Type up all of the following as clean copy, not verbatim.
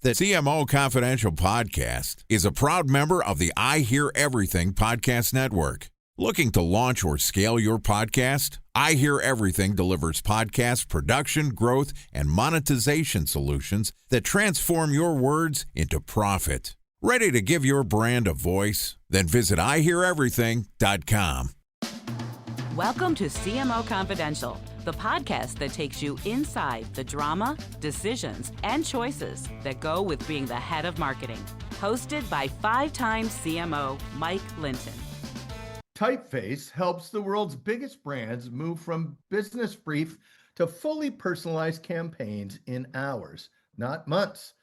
The CMO Confidential podcast is a proud member of the I Hear Everything podcast network. Looking to launch or scale your podcast? I Hear Everything delivers podcast production, growth, and monetization solutions that transform your words into profit. Ready to give your brand a voice? Then visit iheareverything.com. Welcome to CMO Confidential, the podcast that takes you inside the drama, decisions, and choices that go with being the head of marketing. Hosted by five-time CMO Mike Linton. Typeface helps the world's biggest brands move from business brief to fully personalized campaigns in hours, not months,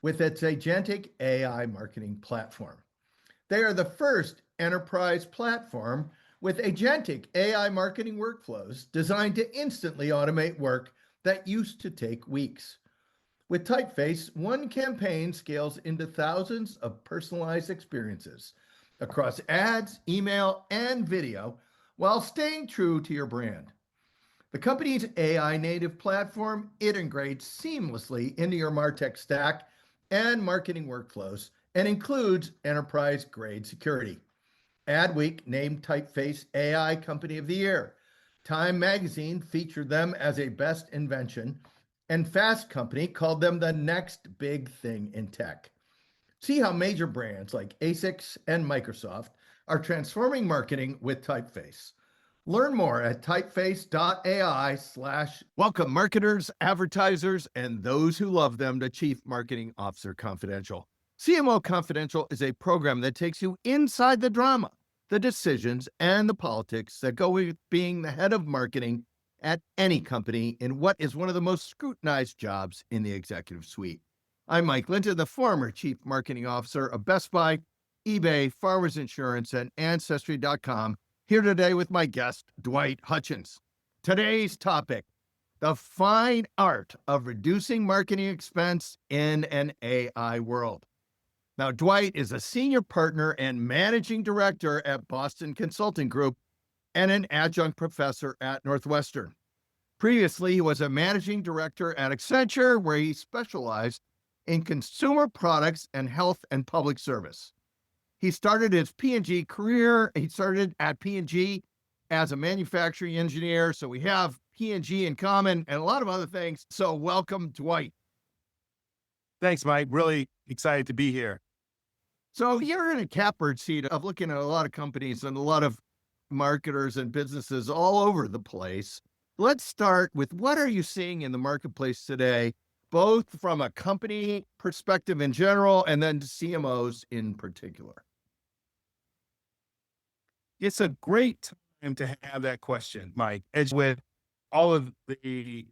with its agentic AI marketing platform. They are the first enterprise platform with agentic AI marketing workflows designed to instantly automate work that used to take weeks. With Typeface, one campaign scales into thousands of personalized experiences across ads, email, and video, while staying true to your brand. The company's AI native platform integrates seamlessly into your MarTech stack and marketing workflows and includes enterprise-grade security. Adweek named Typeface AI Company of the Year. Time Magazine featured them as a best invention, and Fast Company called them the next big thing in tech. See how major brands like ASICS and Microsoft are transforming marketing with Typeface. Learn more at typeface.ai/ Welcome marketers, advertisers, and those who love them to Chief Marketing Officer Confidential. CMO Confidential is a program that takes you inside the drama, the decisions, and the politics that go with being the head of marketing at any company in what is one of the most scrutinized jobs in the executive suite. I'm Mike Linton, the former Chief Marketing Officer of Best Buy, eBay, Farmers Insurance, and Ancestry.com, here today with my guest, Dwight Hutchins. Today's topic, the fine art of reducing marketing expense in an AI world. Now, Dwight is a senior partner and managing director at Boston Consulting Group and an adjunct professor at Northwestern. Previously, he was a managing director at Accenture, where he specialized in consumer products and health and public service. He started his P&G career. He started at P&G as a manufacturing engineer. So we have P&G in common and a lot of other things. So welcome, Dwight. Thanks, Mike. Really excited to be here. So you're in a catbird seat of looking at a lot of companies and a lot of marketers and businesses all over the place. Let's start with, what are you seeing in the marketplace today, both from a company perspective in general and then CMOs in particular? It's a great time to have that question, Mike, as with all of the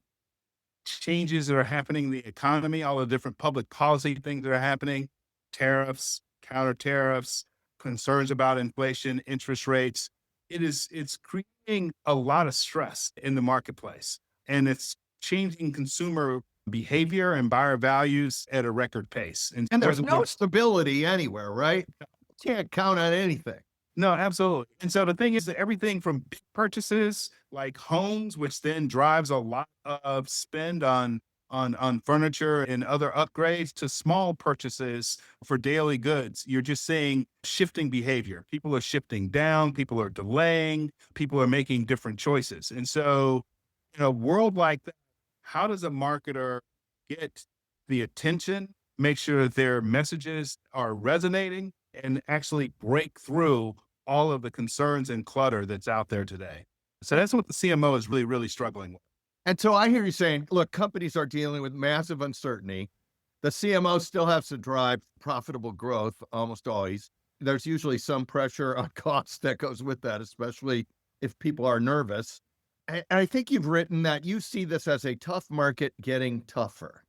changes that are happening in the economy, all the different public policy things that are happening, tariffs, counter tariffs, concerns about inflation, interest rates. It's creating a lot of stress in the marketplace, and it's changing consumer behavior and buyer values at a record pace. And there's no stability anywhere, right? Can't count on anything. No, absolutely. And so the thing is that everything from big purchases like homes, which then drives a lot of spend on furniture and other upgrades, to small purchases for daily goods, you're just seeing shifting behavior. People are shifting down, people are delaying, people are making different choices. And so in a world like that, how does a marketer get the attention, make sure that their messages are resonating, and actually break through all of the concerns and clutter that's out there today? So that's what the CMO is really, really struggling with. And so I hear you saying, look, companies are dealing with massive uncertainty. The CMO still has to drive profitable growth almost always. There's usually some pressure on costs that goes with that, especially if people are nervous. And I think you've written that you see this as a tough market getting tougher.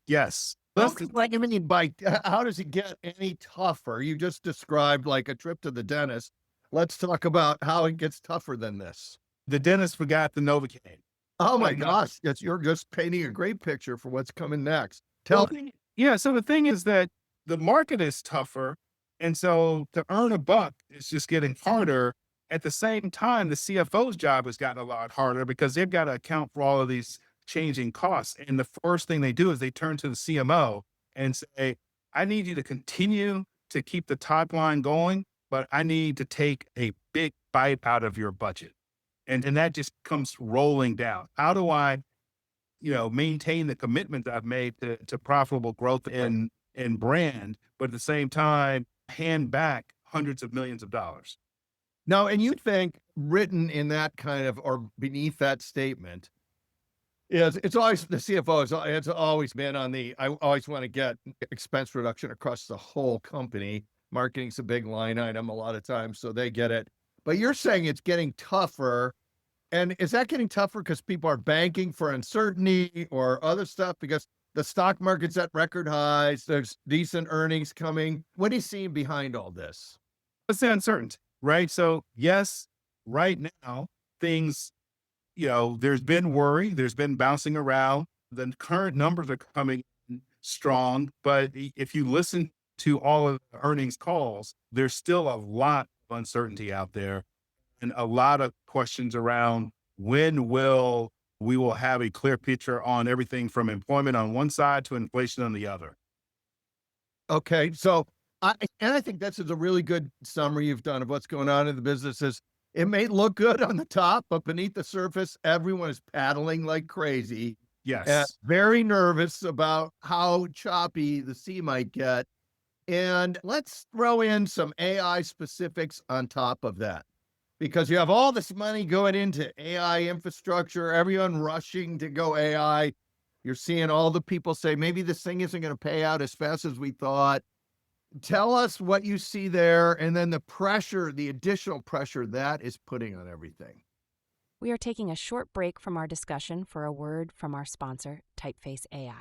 Yes. What do you mean by, how does it get any tougher? You just described like a trip to the dentist. Let's talk about how it gets tougher than this. The dentist forgot the Novocaine. Oh my gosh, you're just painting a great picture for what's coming next. So the thing is that the market is tougher. And so to earn a buck is just getting harder. At the same time, the CFO's job has gotten a lot harder because they've got to account for all of these changing costs. And the first thing they do is they turn to the CMO and say, I need you to continue to keep the top line going, but I need to take a big bite out of your budget. And that just comes rolling down. How do I, maintain the commitment that I've made to profitable growth in brand, but at the same time, hand back hundreds of millions of dollars? Now, and you think written in that kind of, or beneath that statement, is it's always the CFO it's always been on I always want to get expense reduction across the whole company. Marketing's a big line item a lot of times, so they get it. But you're saying it's getting tougher. And is that getting tougher because people are banking for uncertainty or other stuff? Because the stock market's at record highs, there's decent earnings coming. What are you seeing behind all this? It's the uncertainty, right? So yes, right now, things, there's been worry, there's been bouncing around. The current numbers are coming in strong, but if you listen to all of the earnings calls, there's still a lot of uncertainty out there and a lot of questions around when we will have a clear picture on everything from employment on one side to inflation on the other. Okay, so I think this is a really good summary you've done of what's going on in the businesses. It may look good on the top, but beneath the surface, everyone is paddling like crazy. Yes. Very nervous about how choppy the sea might get. And let's throw in some AI specifics on top of that, because you have all this money going into AI infrastructure, everyone rushing to go AI. You're seeing all the people say, maybe this thing isn't going to pay out as fast as we thought. Tell us what you see there, and then the pressure, the additional pressure that is putting on everything. We are taking a short break from our discussion for a word from our sponsor, Typeface AI.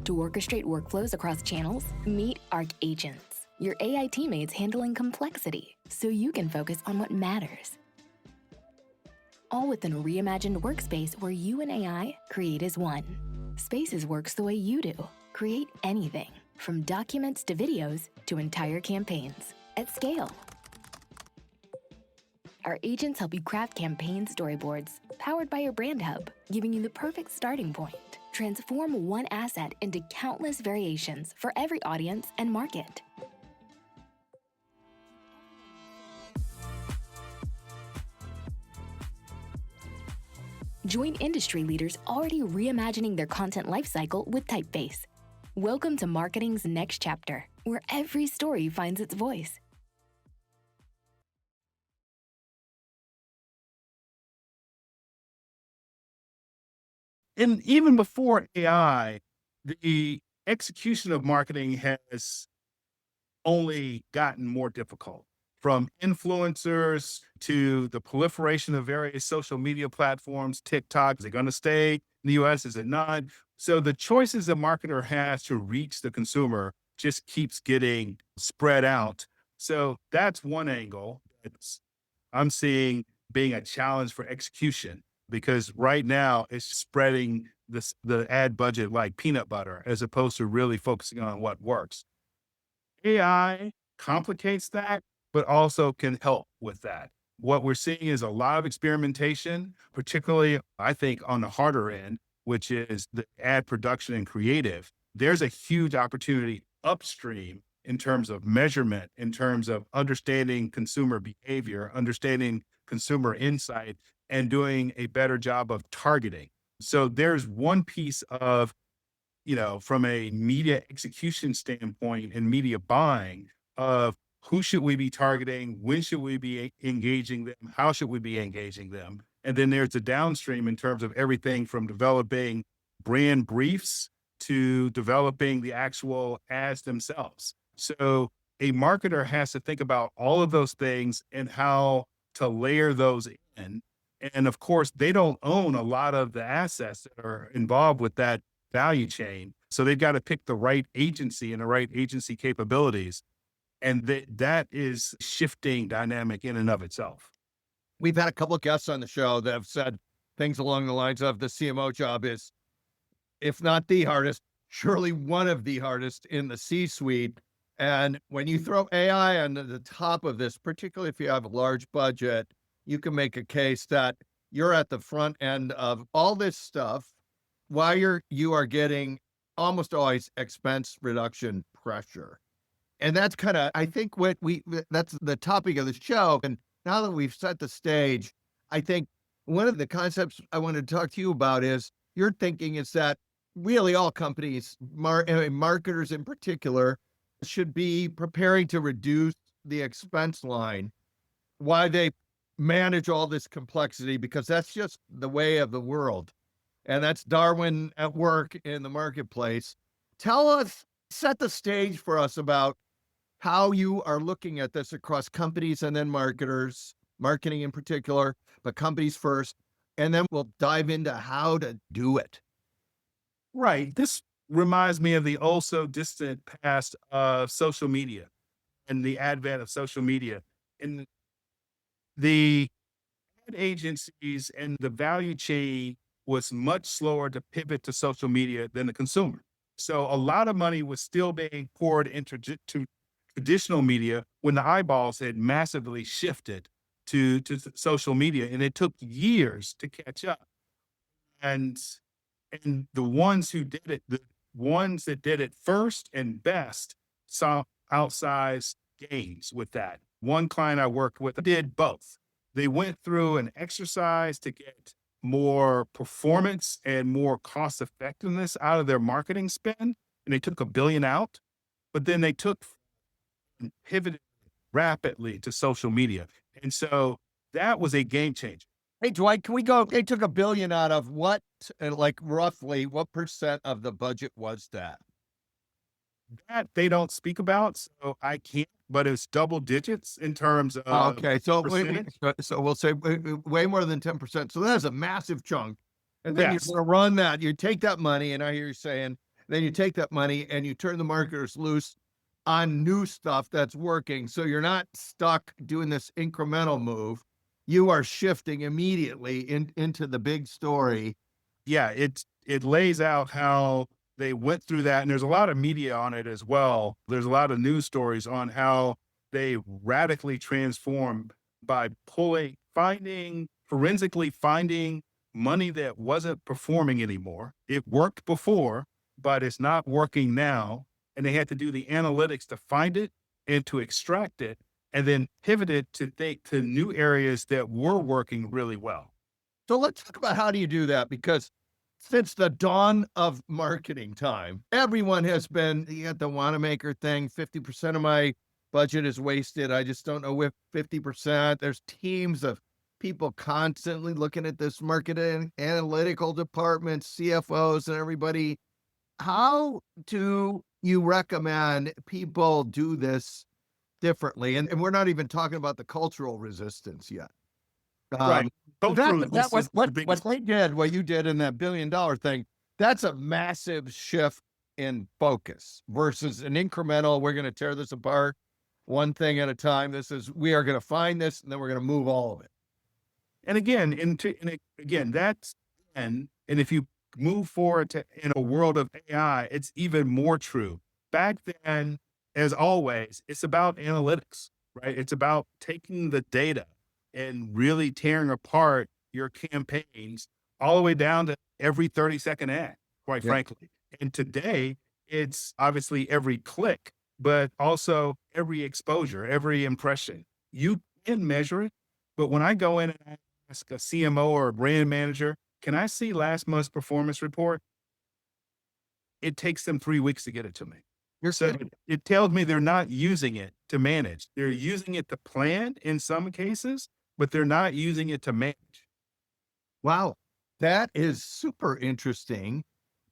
To orchestrate workflows across channels, meet Arc Agents, your AI teammates handling complexity so you can focus on what matters. All within a reimagined workspace where you and AI create as one. Spaces works the way you do. Create anything, from documents to videos to entire campaigns, at scale. Our agents help you craft campaign storyboards, powered by your Brand Hub, giving you the perfect starting point. Transform one asset into countless variations for every audience and market. Join industry leaders already reimagining their content lifecycle with Typeface. Welcome to marketing's next chapter, where every story finds its voice. And even before AI, the execution of marketing has only gotten more difficult, from influencers to the proliferation of various social media platforms. TikTok, is it going to stay in the US? Is it not? So the choices a marketer has to reach the consumer just keeps getting spread out. So that's one angle I'm seeing being a challenge for execution, because right now it's spreading the ad budget like peanut butter as opposed to really focusing on what works. AI complicates that, but also can help with that. What we're seeing is a lot of experimentation, particularly, I think, on the harder end, which is the ad production and creative. There's a huge opportunity upstream in terms of measurement, in terms of understanding consumer behavior, understanding consumer insight, and doing a better job of targeting. So there's one piece of, from a media execution standpoint and media buying, of who should we be targeting? When should we be engaging them? How should we be engaging them? And then there's the downstream in terms of everything from developing brand briefs to developing the actual ads themselves. So a marketer has to think about all of those things and how to layer those in. And of course, they don't own a lot of the assets that are involved with that value chain. So they've got to pick the right agency and the right agency capabilities. And that is shifting dynamic in and of itself. We've had a couple of guests on the show that have said things along the lines of the CMO job is, if not the hardest, surely one of the hardest in the C-suite. And when you throw AI on the top of this, particularly if you have a large budget, you can make a case that you're at the front end of all this stuff while you are getting almost always expense reduction pressure. And that's kind of, I think that's the topic of the show. And now that we've set the stage, I think one of the concepts I wanted to talk to you about is your thinking is that really all companies, marketers in particular, should be preparing to reduce the expense line while they manage all this complexity, because that's just the way of the world. And that's Darwin at work in the marketplace. Tell us, set the stage for us about how you are looking at this across companies and then marketers, marketing in particular, but companies first, and then we'll dive into how to do it. Right. This reminds me of the also distant past of social media and the advent of social media. And the ad agencies and the value chain was much slower to pivot to social media than the consumer. So a lot of money was still being poured into to traditional media when the eyeballs had massively shifted to social media, and it took years to catch up. And the ones who did it, the ones that did it first and best, saw outsized gains with that. One client I worked with did both. They went through an exercise to get more performance and more cost effectiveness out of their marketing spend, and they took $1 billion out, but then they took and pivoted rapidly to social media. And so that was a game changer. Hey, Dwight, can we go? They took $1 billion out of what, like roughly what percent of the budget was that? That they don't speak about, so I can't, but it's double digits in terms of Okay, so percentage. so we'll say way more than 10%. So that's a massive chunk. And then Yes. you're going to run that. You take that money, and I hear you saying, then you take that money and you turn the marketers loose on new stuff that's working. So you're not stuck doing this incremental move. You are shifting immediately into the big story. Yeah, it lays out how they went through that, and there's a lot of media on it as well. There's a lot of news stories on how they radically transformed by forensically finding money that wasn't performing anymore. It worked before, but it's not working now. And they had to do the analytics to find it and to extract it, and then pivot it to new areas that were working really well. So let's talk about how do you do that? Because since the dawn of marketing time, everyone has been, you got the Wanamaker thing, 50% of my budget is wasted. I just don't know if 50%. There's teams of people constantly looking at this marketing analytical departments, CFOs and everybody. How do you recommend people do this differently? And we're not even talking about the cultural resistance yet. Right. That was what they did, what you did in that $1 billion thing. That's a massive shift in focus versus an incremental. We're going to tear this apart one thing at a time. We are going to find this, and then we're going to move all of it. And again, that's and if you move forward to in a world of AI, it's even more true. Back then, as always, it's about analytics, right? It's about taking the data and really tearing apart your campaigns all the way down to every 30-second ad, quite frankly. And today, it's obviously every click, but also every exposure, every impression. You can measure it, but when I go in and I ask a CMO or a brand manager, can I see last month's performance report? It takes them 3 weeks to get it to me. So it tells me they're not using it to manage. They're using it to plan in some cases, but they're not using it to manage. Wow. That is super interesting,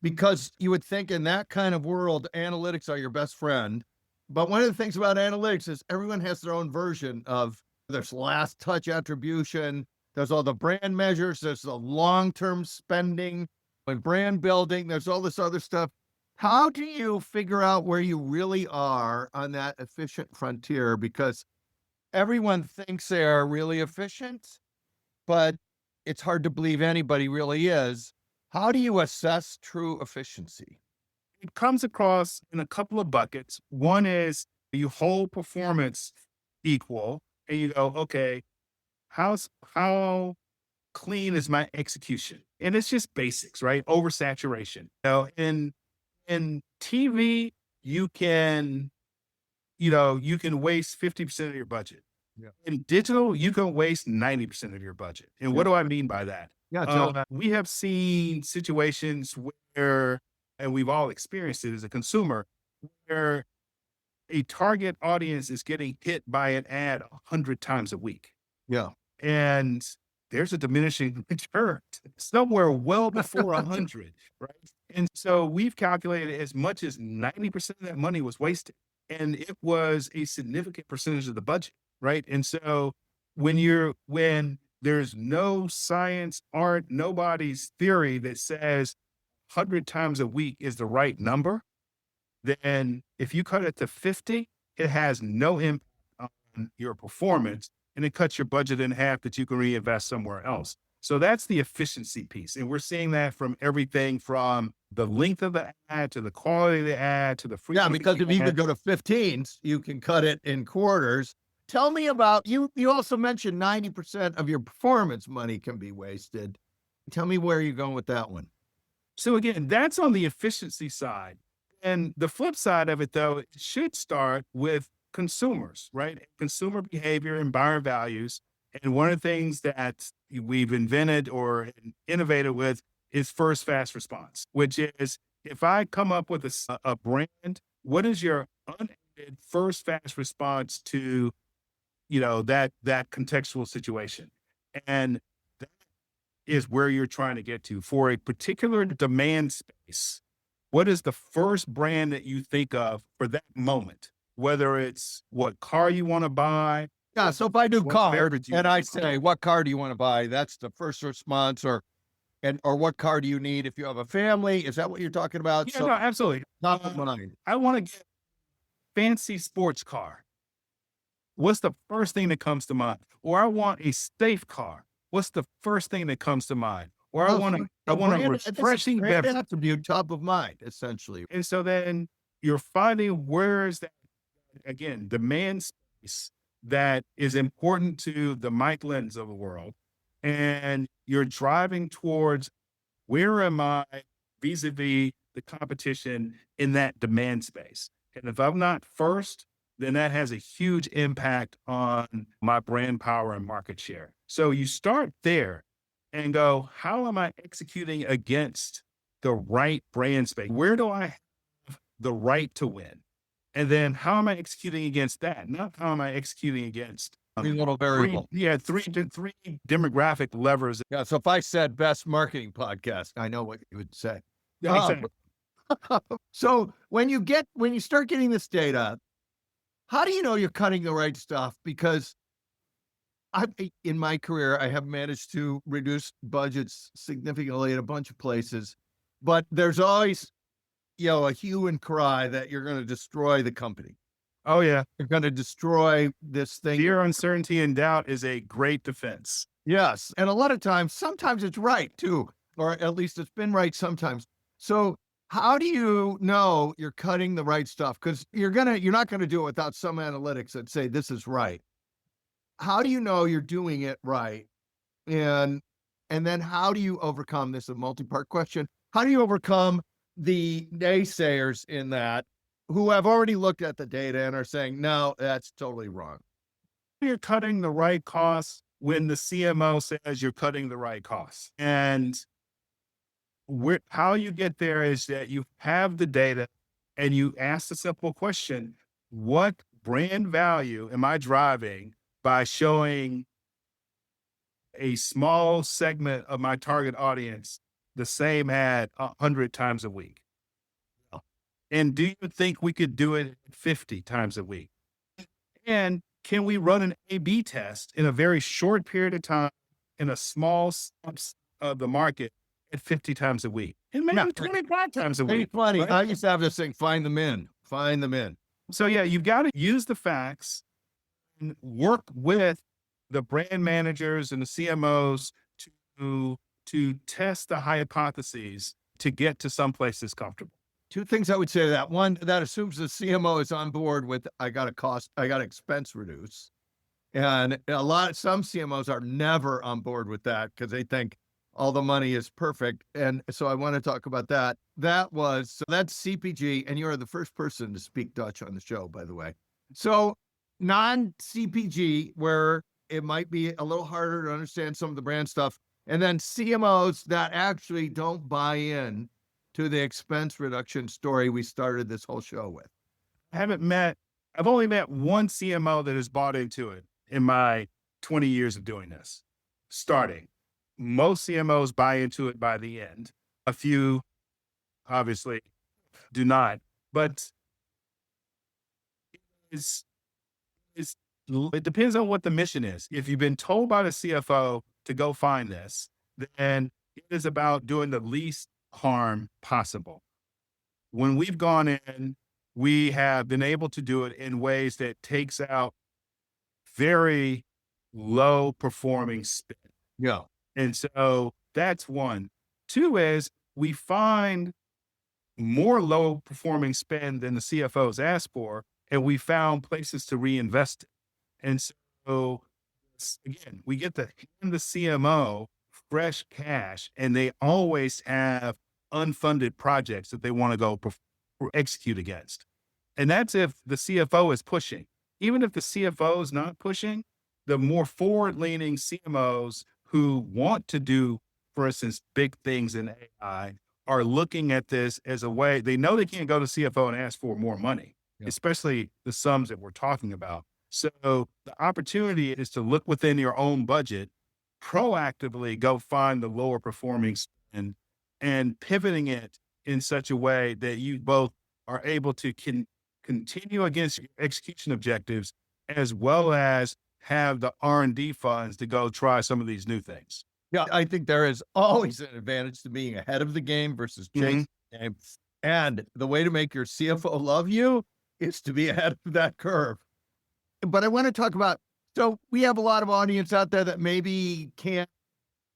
because you would think in that kind of world, analytics are your best friend. But one of the things about analytics is everyone has their own version of, there's last touch attribution. There's all the brand measures. There's the long-term spending and brand building. There's all this other stuff. How do you figure out where you really are on that efficient frontier? Because everyone thinks they're really efficient, but it's hard to believe anybody really is. How do you assess true efficiency? It comes across in a couple of buckets. One is you hold performance equal and you go, okay, how clean is my execution? And it's just basics, right? Oversaturation. In TV, you can, you can waste 50% of your budget. Yeah. In digital, you can waste 90% of your budget. And what do I mean by that? Yeah. So We have seen situations where, and we've all experienced it as a consumer, where a target audience is getting hit by an ad 100 times a week. yeah. And there's a diminishing return somewhere well before 100, right? And so we've calculated as much as 90% of that money was wasted. And it was a significant percentage of the budget, right? And so when there's no science, art, nobody's theory that says 100 times a week is the right number, then if you cut it to 50, it has no impact on your performance, and it cuts your budget in half that you can reinvest somewhere else. So that's the efficiency piece. And we're seeing that from everything from the length of the ad to the quality of the ad to the Yeah, frequency. because if you could go to 15s, you can cut it in quarters. Tell me about you. You also mentioned 90% of your performance money can be wasted. Tell me where you're going with that one. So again, that's on the efficiency side. And the flip side of it, though, it should start with consumers, right? Consumer behavior and buyer values. And one of the things that we've invented or innovated with is first fast response, which is if I come up with a brand, what is your unaided first fast response to, that contextual situation? And that is where you're trying to get to for a particular demand space. What is the first brand that you think of for that moment? Whether it's what car you want to buy. Yeah. So if I do What car beverage you and want I to say, what car do you want to buy? That's the first response or what car do you need if you have a family? Is that what you're talking about? Yeah, no, absolutely. Top of mind. I want to get fancy sports car. What's the first thing that comes to mind? Or I want a safe car. What's the first thing that comes to mind? Or I want a refreshing beverage. Attribute top of mind, essentially. And so then you're finding where is that, again, demand space that is important to the Mike Lentons of the world. And you're driving towards where am I vis-a-vis the competition in that demand space? And if I'm not first, then that has a huge impact on my brand power and market share. So you start there and go, how am I executing against the right brand space? Where do I have the right to win? And then how am I executing against that? Not how am I executing against Three little variable. three demographic levers. Yeah. So if I said best marketing podcast, I know what you would say. Yeah, exactly. So when you start getting this data, how do you know you're cutting the right stuff? Because in my career, I have managed to reduce budgets significantly in a bunch of places, but there's always, a hue and cry that you're going to destroy the company. Oh yeah. You're going to destroy this thing. Fear, uncertainty, and doubt is a great defense. Yes. And a lot of times, sometimes it's right too, or at least it's been right sometimes. So how do you know you're cutting the right stuff? Because you're not going to do it without some analytics that say this is right. How do you know you're doing it right? And then how do you overcome this? A multi-part question. How do you overcome the naysayers in that who have already looked at the data and are saying, no, that's totally wrong? You're cutting the right costs when the CMO says you're cutting the right costs. And how you get there is that you have the data and you ask the simple question, what brand value am I driving by showing a small segment of my target audience the same ad 100 times a week? And do you think we could do it 50 times a week? And can we run an A/B test in a very short period of time in a small subset of the market at 50 times a week? And maybe 25 times a week. Funny. Right? I used to have this thing, find them in. So yeah, you've got to use the facts and work with the brand managers and the CMOs to test the hypotheses to get to someplace that's comfortable. Two things I would say to that. One, that assumes the CMO is on board with, I got to expense reduce. And some CMOs are never on board with that because they think all the money is perfect. And so I want to talk about that. So that's CPG. And you're the first person to speak Dutch on the show, by the way. So non-CPG, where it might be a little harder to understand some of the brand stuff. And then CMOs that actually don't buy in to the expense reduction story we started this whole show with. I've only met one CMO that has bought into it in my 20 years of doing this. Starting, most CMOs buy into it by the end. A few obviously do not, but it depends on what the mission is. If you've been told by the CFO to go find this, then it is about doing the least harm possible. When we've gone in, we have been able to do it in ways that takes out very low performing spend. Yeah. And so that's one. Two is we find more low performing spend than the CFOs ask for, and we found places to reinvest it. And so again, we get to hand the CMO fresh cash, and they always have unfunded projects that they want to go execute against. And that's if the CFO is pushing. Even if the CFO is not pushing, the more forward-leaning CMOs who want to do, for instance, big things in AI are looking at this as a way, they know they can't go to CFO and ask for more money, especially the sums that we're talking about. So the opportunity is to look within your own budget, proactively go find the lower performing spend and pivoting it in such a way that you both are able to continue against your execution objectives, as well as have the R&D funds to go try some of these new things. Yeah, I think there is always an advantage to being ahead of the game versus chasing the game. And the way to make your CFO love you is to be ahead of that curve. But I want to talk about, so we have a lot of audience out there that maybe can't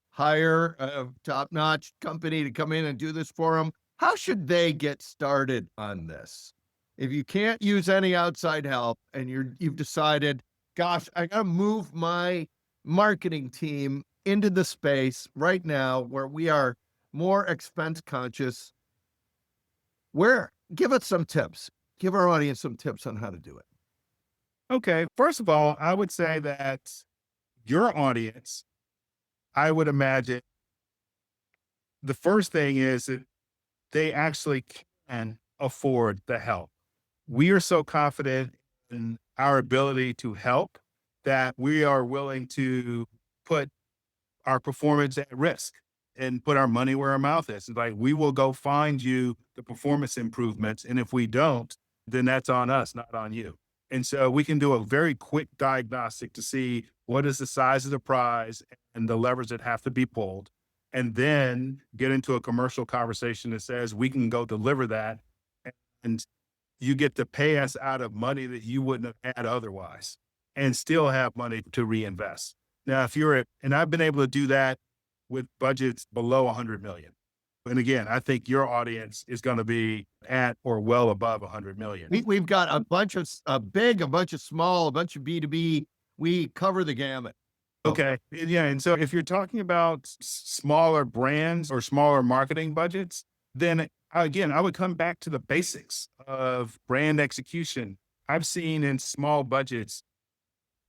hire a top-notch company to come in and do this for them. How should they get started on this? If you can't use any outside help and you've decided, gosh, I got to move my marketing team into the space right now where we are more expense conscious, give us some tips. Give our audience some tips on how to do it. Okay. First of all, I would say that your audience, I would imagine the first thing is that they actually can afford the help. We are so confident in our ability to help that we are willing to put our performance at risk and put our money where our mouth is. It's like, we will go find you the performance improvements. And if we don't, then that's on us, not on you. And so we can do a very quick diagnostic to see what is the size of the prize and the levers that have to be pulled, and then get into a commercial conversation that says we can go deliver that, and you get to pay us out of money that you wouldn't have had otherwise and still have money to reinvest. Now, and I've been able to do that with budgets below 100 million. And again, I think your audience is going to be at or well above 100 million. We've got a bunch of big, a bunch of small, a bunch of B2B. We cover the gamut. Okay. Yeah. And so if you're talking about smaller brands or smaller marketing budgets, then again, I would come back to the basics of brand execution. I've seen in small budgets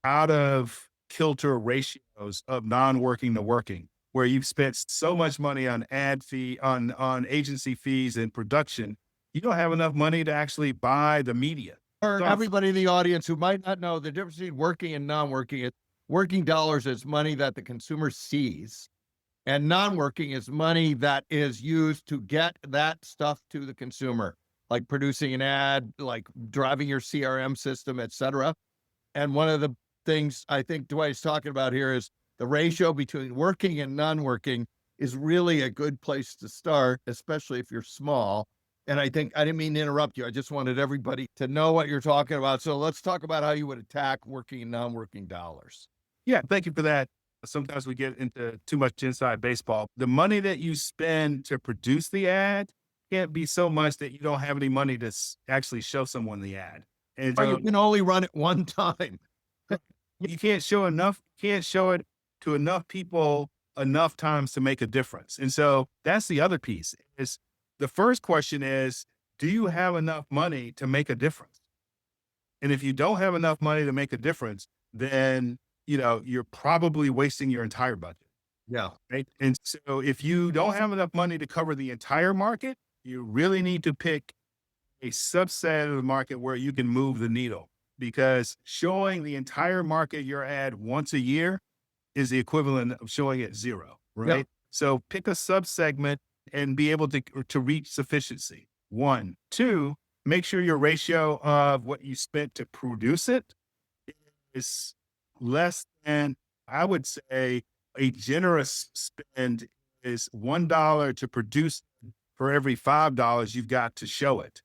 out of kilter ratios of non-working to working, where you've spent so much money on on agency fees and production, you don't have enough money to actually buy the media. For everybody in the audience who might not know the difference between working and non-working, working dollars is money that the consumer sees, and non-working is money that is used to get that stuff to the consumer, like producing an ad, like driving your CRM system, et cetera. And one of the things I think Dwight's talking about here is the ratio between working and non-working is really a good place to start, especially if you're small. And I didn't mean to interrupt you. I just wanted everybody to know what you're talking about. So let's talk about how you would attack working and non-working dollars. Yeah, thank you for that. Sometimes we get into too much inside baseball. The money that you spend to produce the ad can't be so much that you don't have any money to actually show someone the ad. And or you can only run it one time. You can't show enough, can't show it to enough people enough times to make a difference. And so that's the other piece is the first question is, do you have enough money to make a difference? And if you don't have enough money to make a difference, then, you're probably wasting your entire budget. Yeah. Right. And so if you don't have enough money to cover the entire market, you really need to pick a subset of the market where you can move the needle, because showing the entire market your ad once a year is the equivalent of showing it zero. Right. Yeah. So pick a subsegment and be able to reach sufficiency. 1, 2, make sure your ratio of what you spent to produce it is less than, I would say, a generous spend is $1 to produce for every $5 you've got to show it.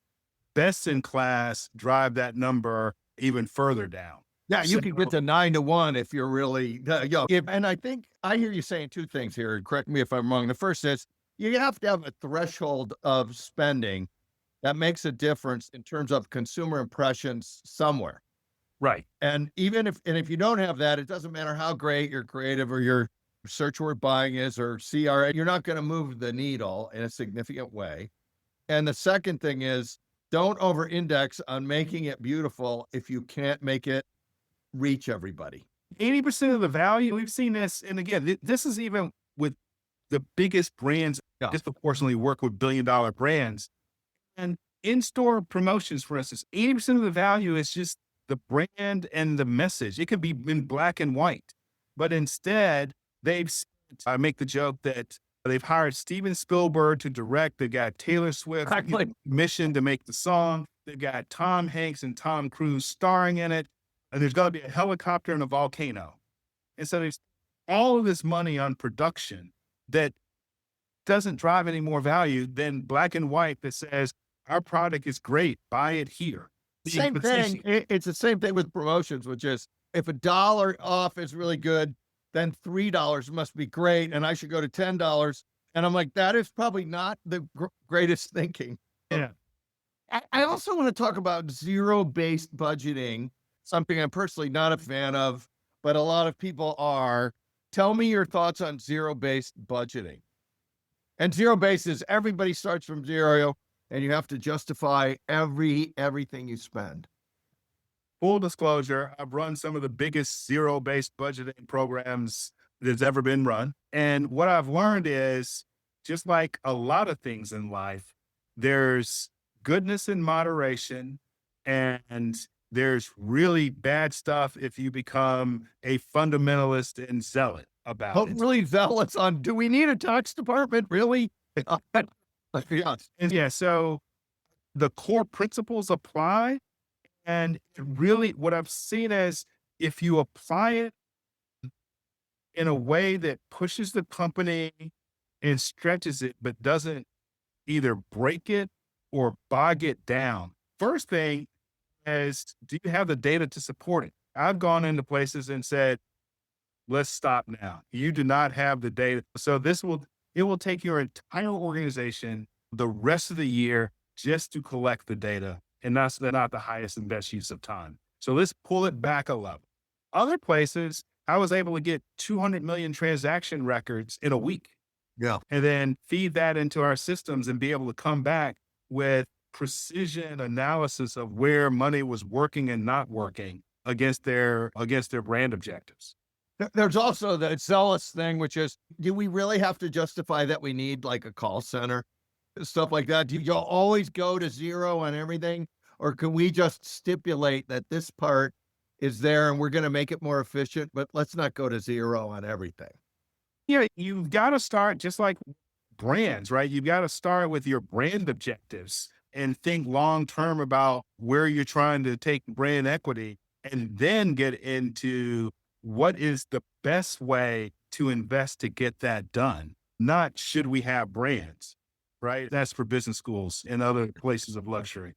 Best in class drive that number even further down. Yeah, you can get to 9 to 1 if you're really, and I think I hear you saying two things here. And correct me if I'm wrong. The first is you have to have a threshold of spending that makes a difference in terms of consumer impressions somewhere. Right. And if you don't have that, it doesn't matter how great your creative or your search word buying is or CRA, you're not going to move the needle in a significant way. And the second thing is don't over index on making it beautiful if you can't make it reach everybody. 80% of the value, we've seen this. And again, this is even with the biggest brands disproportionately work with billion-dollar brands. And in-store promotions, for instance, 80% of the value is just the brand and the message. It could be in black and white, but instead I make the joke that they've hired Steven Spielberg to direct. They've got Taylor Swift mission to make the song. They've got Tom Hanks and Tom Cruise starring in it. And there's going to be a helicopter and a volcano. And so there's all of this money on production that doesn't drive any more value than black and white that says, our product is great, buy it here. Same thing. It's the same thing with promotions, which is if $1 off is really good, then $3 must be great. And I should go to $10. And I'm like, that is probably not the greatest thinking. Yeah. I also want to talk about zero-based budgeting, something I'm personally not a fan of, but a lot of people are. Tell me your thoughts on zero-based budgeting. And zero-based is everybody starts from zero, and you have to justify everything you spend. Full disclosure, I've run some of the biggest zero-based budgeting programs that's ever been run. And what I've learned is, just like a lot of things in life, there's goodness in moderation, and there's really bad stuff if you become a fundamentalist and zealot about it. Really zealous on, do we need a tax department? Really? Yeah. So the core principles apply. And really what I've seen is if you apply it in a way that pushes the company and stretches it, but doesn't either break it or bog it down. First thing is, do you have the data to support it? I've gone into places and said, let's stop now. You do not have the data. So it will take your entire organization the rest of the year just to collect the data. And that's not the highest and best use of time. So let's pull it back a level. Other places, I was able to get 200 million transaction records in a week. Yeah. And then feed that into our systems and be able to come back with precision analysis of where money was working and not working against their brand objectives. There's also the zealous thing, which is, do we really have to justify that we need like a call center? Stuff like that. Do you always go to zero on everything? Or can we just stipulate that this part is there and we're going to make it more efficient, but let's not go to zero on everything? Yeah, you've got to start just like brands, right? You've got to start with your brand objectives and think long-term about where you're trying to take brand equity, and then get into what is the best way to invest to get that done. Not should we have brands, right? That's for business schools and other places of luxury.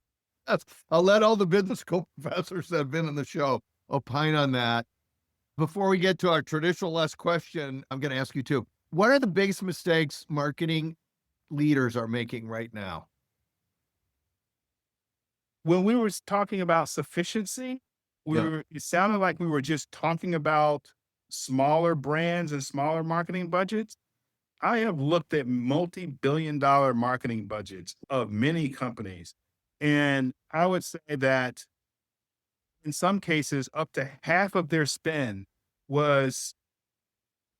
I'll let all the business school professors that have been on the show opine on that. Before we get to our traditional last question, I'm going to ask you too. What are the biggest mistakes marketing leaders are making right now? When we were talking about sufficiency, It sounded like we were just talking about smaller brands and smaller marketing budgets. I have looked at multi-billion-dollar marketing budgets of many companies, and I would say that in some cases, up to half of their spend was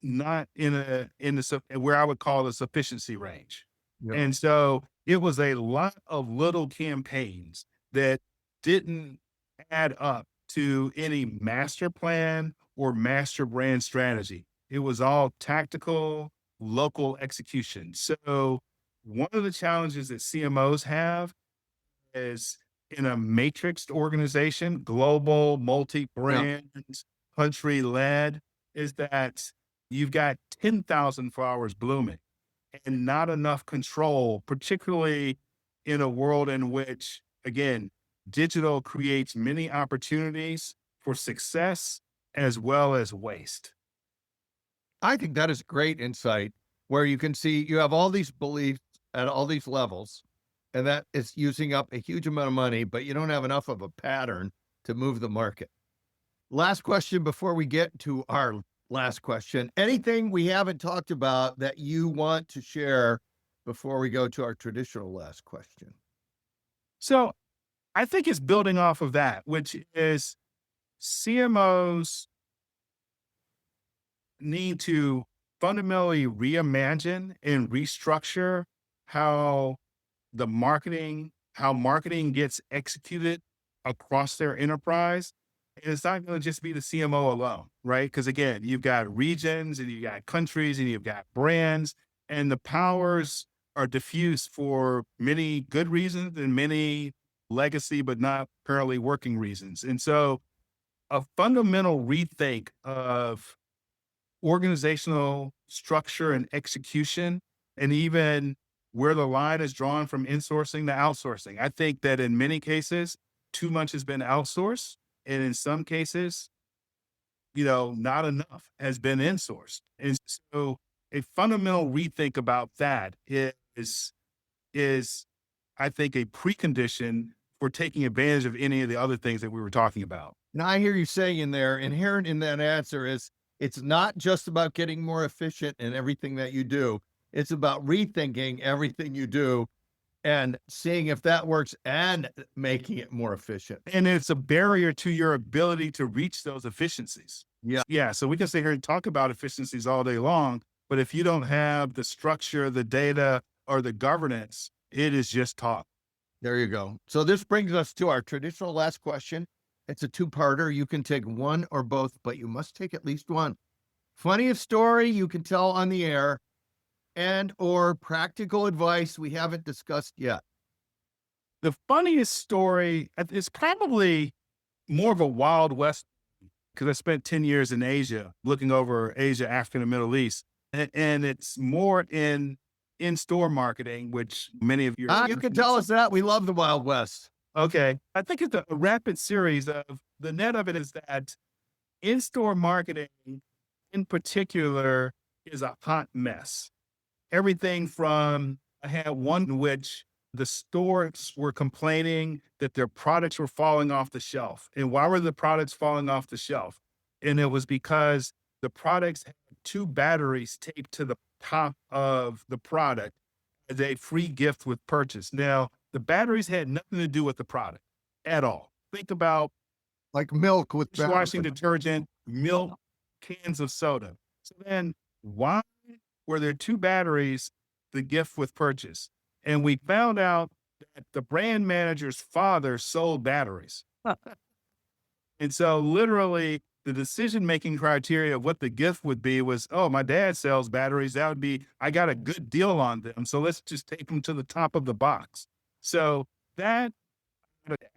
not where I would call the sufficiency range. Yeah. And so it was a lot of little campaigns that didn't add up to any master plan or master brand strategy. It was all tactical, local execution. So one of the challenges that CMOs have is in a matrixed organization, global, multi-brand, country led, is that you've got 10,000 flowers blooming and not enough control, particularly in a world in which, again, digital creates many opportunities for success as well as waste. I think that is great insight where you can see you have all these beliefs at all these levels, and that is using up a huge amount of money, but you don't have enough of a pattern to move the market. Last question before we get to our last question. Anything we haven't talked about that you want to share before we go to our traditional last question? So I think it's building off of that, which is CMOs need to fundamentally reimagine and restructure how marketing gets executed across their enterprise. And it's not going to just be the CMO alone, right? Because again, you've got regions and you've got countries and you've got brands, and the powers are diffused for many good reasons and many legacy, but not currently working reasons. And so a fundamental rethink of organizational structure and execution, and even where the line is drawn from insourcing to outsourcing. I think that in many cases, too much has been outsourced. And in some cases, not enough has been insourced. And so a fundamental rethink about that is I think a precondition for taking advantage of any of the other things that we were talking about. Now, I hear you saying in there, inherent in that answer is it's not just about getting more efficient in everything that you do. It's about rethinking everything you do and seeing if that works and making it more efficient. And it's a barrier to your ability to reach those efficiencies. Yeah. Yeah. So we can sit here and talk about efficiencies all day long, but if you don't have the structure, the data, or the governance, it is just talk. There you go. So this brings us to our traditional last question. It's a two-parter. You can take one or both, but you must take at least one. Funniest story you can tell on the air, and or practical advice we haven't discussed yet. The funniest story is probably more of a Wild West, because I spent 10 years in Asia, looking over Asia, Africa, and the Middle East. And it's more in-store marketing, which many of you You can tell us that. We love the Wild West. Okay. I think it's a rapid series of the net of it is that in-store marketing in particular is a hot mess. Everything from, I had one in which the stores were complaining that their products were falling off the shelf. And why were the products falling off the shelf? And it was because the products had 2 batteries taped to the top of the product as a free gift with purchase. Now, the batteries had nothing to do with the product at all. Think about like milk with dishwashing detergent, milk, cans of soda. So then why were there 2 batteries, the gift with purchase? And we found out that the brand manager's father sold batteries. And so literally the decision-making criteria of what the gift would be was, oh, my dad sells batteries. That would be, I got a good deal on them. So let's just take them to the top of the box. So that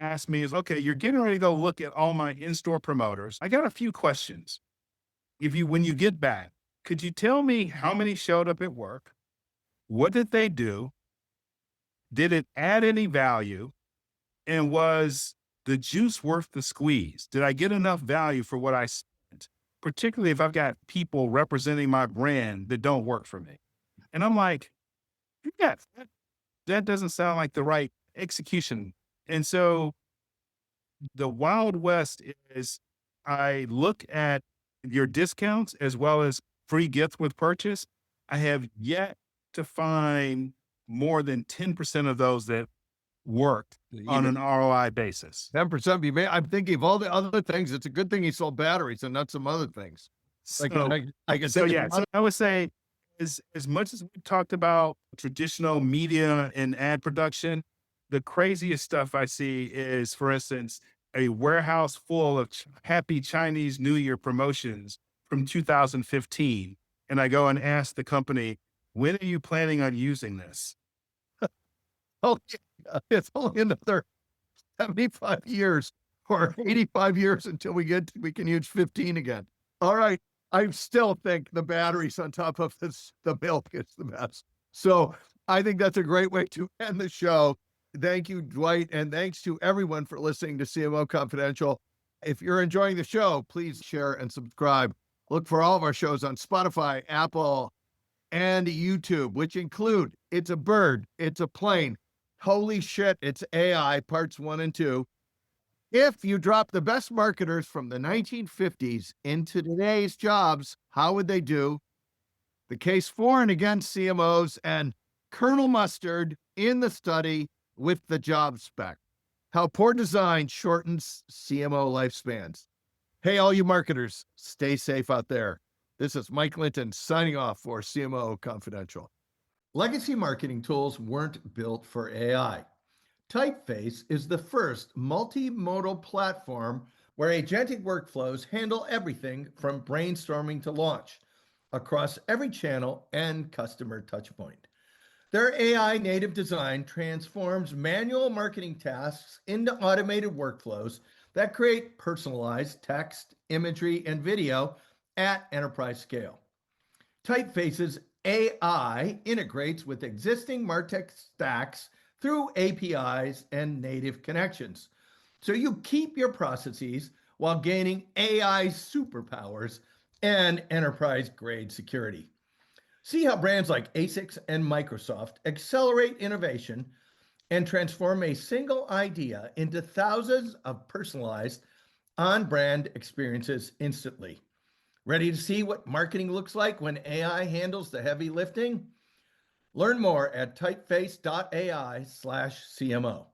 asked me is, okay, you're getting ready to go look at all my in-store promoters. I got a few questions. When you get back, could you tell me how many showed up at work? What did they do? Did it add any value? And was the juice worth the squeeze? Did I get enough value for what I spent? Particularly if I've got people representing my brand that don't work for me. And I'm like, that doesn't sound like the right execution. And so The Wild West is I look at your discounts as well as free gifts with purchase. I have yet to find more than 10% of those that worked on Even an ROI basis. 10% be made. I'm thinking of all the other things. It's a good thing he sold batteries and not some other things. Like So, I can so think of yeah, so I would say as much as we talked about traditional media and ad production, the craziest stuff I see is, for instance, a warehouse full of happy Chinese New Year promotions from 2015. And I go and ask the company, when are you planning on using this? oh, it's only another 75 years or 85 years until we can use 15 again. All right. I still think the batteries on top of the milk is the best. So I think that's a great way to end the show. Thank you, Dwight. And thanks to everyone for listening to CMO Confidential. If you're enjoying the show, please share and subscribe. Look for all of our shows on Spotify, Apple, and YouTube, which include It's a Bird, It's a Plane, Holy Shit, It's AI, parts 1 and 2. If you drop the best marketers from the 1950s into today's jobs, how would they do? The case for and against CMOs, and Colonel Mustard in the study with the job spec. How poor design shortens CMO lifespans. Hey, all you marketers, stay safe out there. This is Mike Linton signing off for CMO Confidential. Legacy marketing tools weren't built for AI. Typeface is the first multimodal platform where agentic workflows handle everything from brainstorming to launch across every channel and customer touchpoint. Their AI native design transforms manual marketing tasks into automated workflows that create personalized text, imagery, and video at enterprise scale. Typeface's AI integrates with existing MarTech stacks through APIs and native connections. So you keep your processes while gaining AI superpowers and enterprise-grade security. See how brands like ASICS and Microsoft accelerate innovation and transform a single idea into thousands of personalized on-brand experiences instantly. Ready to see what marketing looks like when AI handles the heavy lifting? Learn more at typeface.ai/CMO.